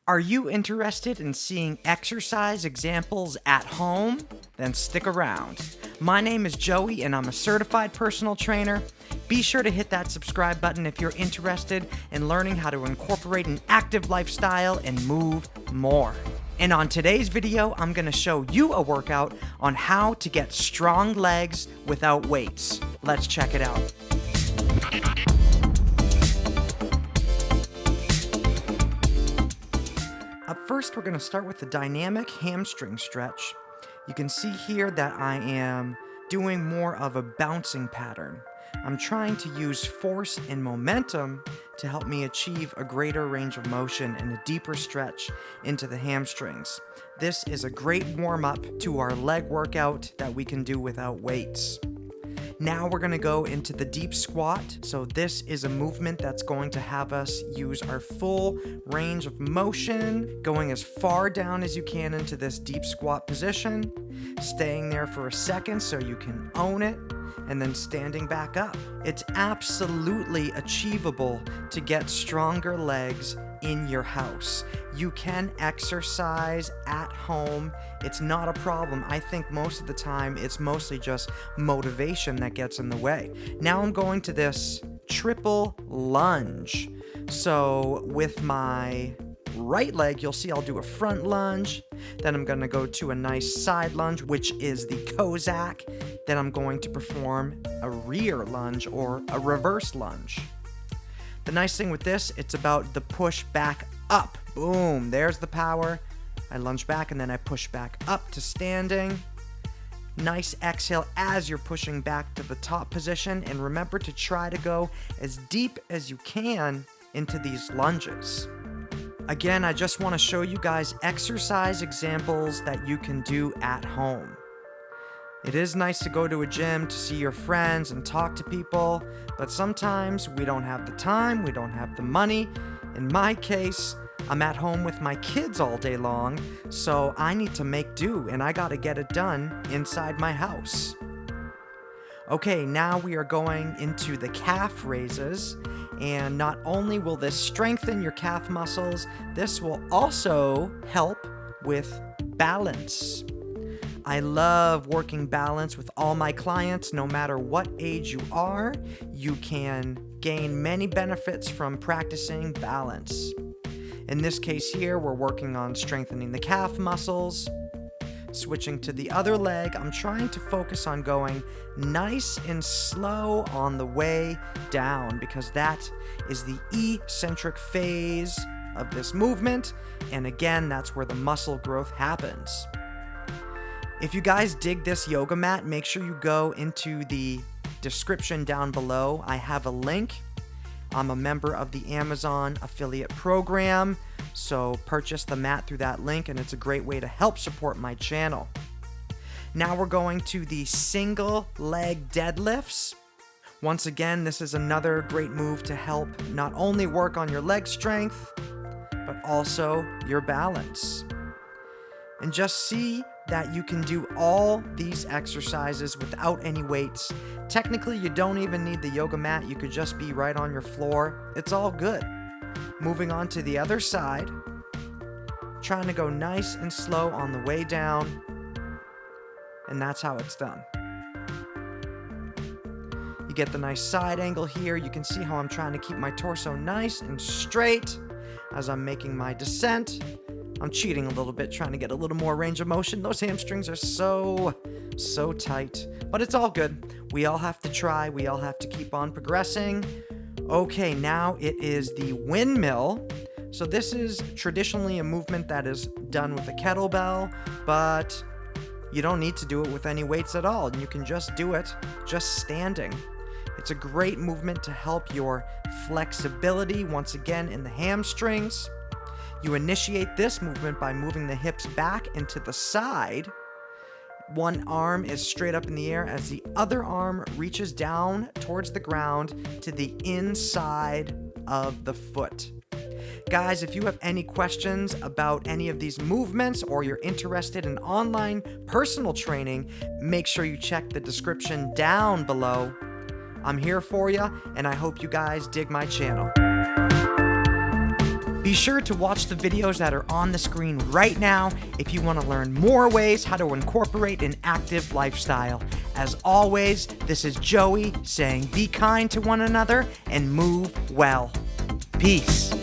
Are you interested in seeing exercise examples at home? Then stick around. My name is Joey and I'm a certified personal trainer. Be sure to hit that subscribe button if you're interested in learning how to incorporate an active lifestyle and move more. And on today's video, I'm going to show you a workout on how to get strong legs without weights. Let's check it out. Up first, we're going to start with the dynamic hamstring stretch. You can see here that I am doing more of a bouncing pattern. I'm trying to use force and momentum to help me achieve a greater range of motion and a deeper stretch into the hamstrings. This is a great warm-up to our leg workout that we can do without weights. Now we're going to go into the deep squat. So this is a movement that's going to have us use our full range of motion, going as far down as you can into this deep squat position, staying there for a second so you can own it, and then standing back up. It's absolutely achievable to get stronger legs in your house. You can exercise at home. It's not a problem. I think most of the time it's mostly just motivation that gets in the way. Now I'm going to this triple lunge. So with my right leg, you'll see I'll do a front lunge. Then I'm going to go to a nice side lunge, which is the Cossack. Then I'm going to perform a rear lunge or a reverse lunge. The nice thing with this, it's about the push back up. Boom, there's the power. I lunge back and then I push back up to standing. Nice exhale as you're pushing back to the top position. And remember to try to go as deep as you can into these lunges. Again, I just want to show you guys exercise examples that you can do at home. It is nice to go to a gym to see your friends and talk to people, but sometimes we don't have the time, we don't have the money. In my case, I'm at home with my kids all day long, so I need to make do, and I gotta get it done inside my house. Okay, now we are going into the calf raises, and not only will this strengthen your calf muscles, this will also help with balance. I love working balance with all my clients. No matter what age you are, you can gain many benefits from practicing balance. In this case here, we're working on strengthening the calf muscles. Switching to the other leg, I'm trying to focus on going nice and slow on the way down because that is the eccentric phase of this movement. And again, that's where the muscle growth happens. If you guys dig this yoga mat, make sure you go into the description down below. I have a link. I'm a member of the Amazon affiliate program, so purchase the mat through that link, and it's a great way to help support my channel. Now we're going to the single leg deadlifts. Once again, this is another great move to help not only work on your leg strength, but also your balance. And just see that you can do all these exercises without any weights. Technically, you don't even need the yoga mat. You could just be right on your floor. It's all good. Moving on to the other side. Trying to go nice and slow on the way down. And that's how it's done. You get the nice side angle here. You can see how I'm trying to keep my torso nice and straight as I'm making my descent. I'm cheating a little bit, trying to get a little more range of motion. Those hamstrings are so tight, but it's all good. We all have to try. We all have to keep on progressing. Okay, now it is the windmill. So this is traditionally a movement that is done with a kettlebell, but you don't need to do it with any weights at all. You can just do it just standing. It's a great movement to help your flexibility, once again, in the hamstrings. You initiate this movement by moving the hips back and to the side. One arm is straight up in the air as the other arm reaches down towards the ground to the inside of the foot. Guys, if you have any questions about any of these movements or you're interested in online personal training, make sure you check the description down below. I'm here for you, and I hope you guys dig my channel. Be sure to watch the videos that are on the screen right now if you want to learn more ways how to incorporate an active lifestyle. As always, this is Joey saying be kind to one another and move well. Peace.